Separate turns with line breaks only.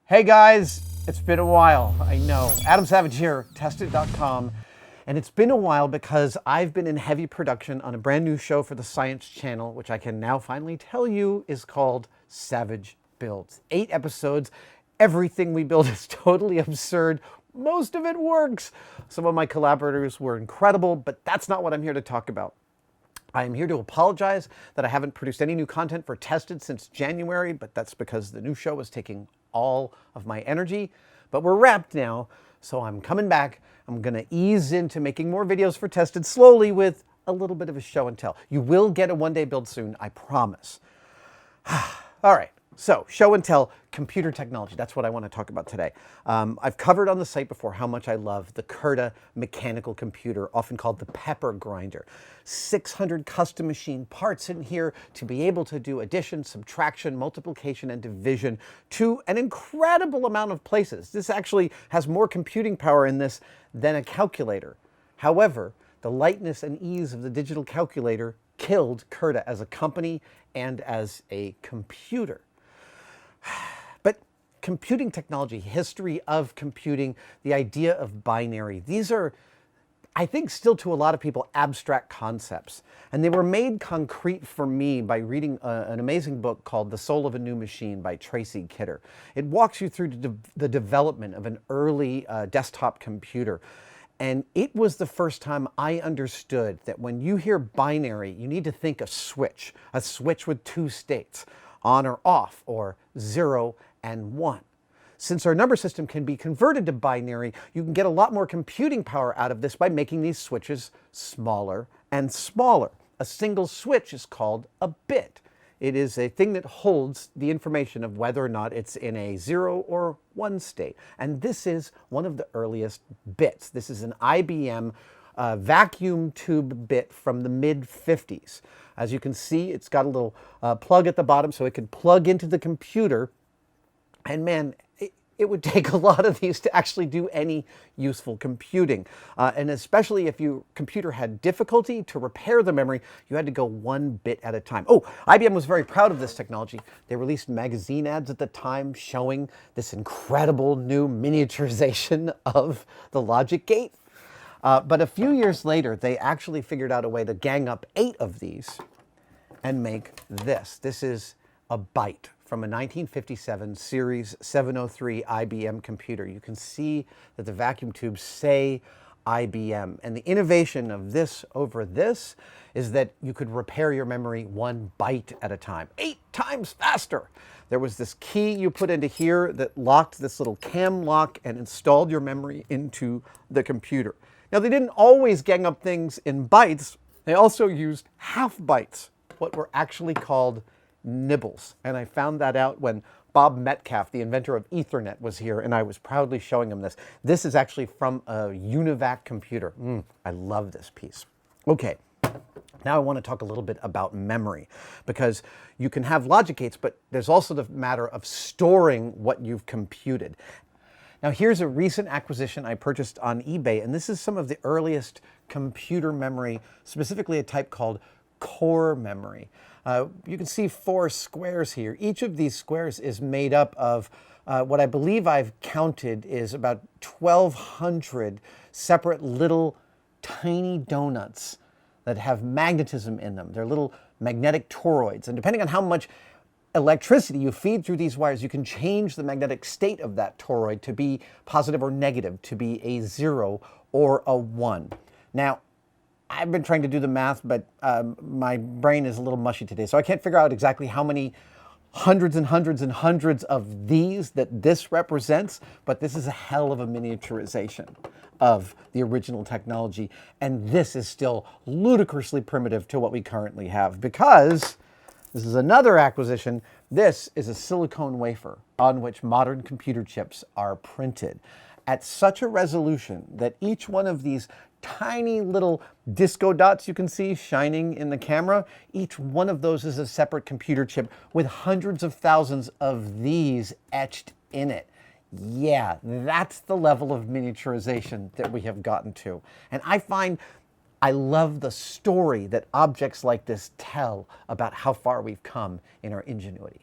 Hey guys, it's been a while, I know. Adam Savage here, testit.com. And it's been a while because I've been in heavy production on a brand new show for the Science Channel, which I can now finally tell you is called Savage Builds. 8 episodes. Everything we build is totally absurd. Most of it works. Some of my collaborators were incredible, but that's not what I'm here to talk about. I am here to apologize that I haven't produced any new content for Tested since January, but that's because the new show is taking all of my energy. But we're wrapped now, so I'm coming back. I'm going to ease into making more videos for Tested slowly with a little bit of a show and tell. You will get a one-day build soon, I promise. All right. So, show and tell, computer technology. That's what I want to talk about today. I've covered on the site before how much I love the Kirsch mechanical computer, often called the pepper grinder. 600 custom machine parts in here to be able to do addition, subtraction, multiplication, and division to an incredible amount of places. This actually has more computing power in this than a calculator. However, the lightness and ease of the digital calculator killed Kirsch as a company and as a computer. But computing technology, history of computing, the idea of binary, these are, I think, still to a lot of people, abstract concepts. And they were made concrete for me by reading an amazing book called The Soul of a New Machine by Tracy Kidder. It walks you through the development of an early desktop computer. And it was the first time I understood that when you hear binary, you need to think a switch with 2 states, on or off, or 0 and 1. Since our number system can be converted to binary, you can get a lot more computing power out of this by making these switches smaller and smaller. A single switch is called a bit. It is a thing that holds the information of whether or not it's in a 0 or 1 state. And this is one of the earliest bits. This is an IBM Vacuum Tube Bit from the mid-50s. As you can see, it's got a little plug at the bottom so it can plug into the computer. And man, it would take a lot of these to actually do any useful computing. And especially if your computer had difficulty to repair the memory, you had to go 1 bit at a time. Oh, IBM was very proud of this technology. They released magazine ads at the time showing this incredible new miniaturization of the logic gate. But a few years later, they actually figured out a way to gang up 8 of these and make this. This is a byte from a 1957 Series 703 IBM computer. You can see that the vacuum tubes say IBM. And the innovation of this over this is that you could repair your memory 1 byte at a time, 8 times faster. There was this key you put into here that locked this little cam lock and installed your memory into the computer. Now, they didn't always gang up things in bytes. They also used half bytes, what were actually called nibbles. And I found that out when Bob Metcalf, the inventor of Ethernet, was here, and I was proudly showing him this. This is actually from a Univac computer. I love this piece. Okay, now I want to talk a little bit about memory, because you can have logic gates, but there's also the matter of storing what you've computed. Now, here's a recent acquisition I purchased on eBay, and this is some of the earliest computer memory, specifically a type called core memory. You can see 4 squares here. Each of these squares is made up of what I believe I've counted is about 1,200 separate little tiny donuts that have magnetism in them. They're little magnetic toroids, and depending on how much electricity you feed through these wires, you can change the magnetic state of that toroid to be positive or negative, to be a 0 or a 1. Now, I've been trying to do the math, but my brain is a little mushy today, so I can't figure out exactly how many hundreds and hundreds and hundreds of these that this represents, but this is a hell of a miniaturization of the original technology, and this is still ludicrously primitive to what we currently have, because this is another acquisition. This is a silicone wafer on which modern computer chips are printed at such a resolution that each one of these tiny little disco dots you can see shining in the camera, each one of those is a separate computer chip with hundreds of thousands of these etched in it. Yeah, that's the level of miniaturization that we have gotten to. And I love the story that objects like this tell about how far we've come in our ingenuity.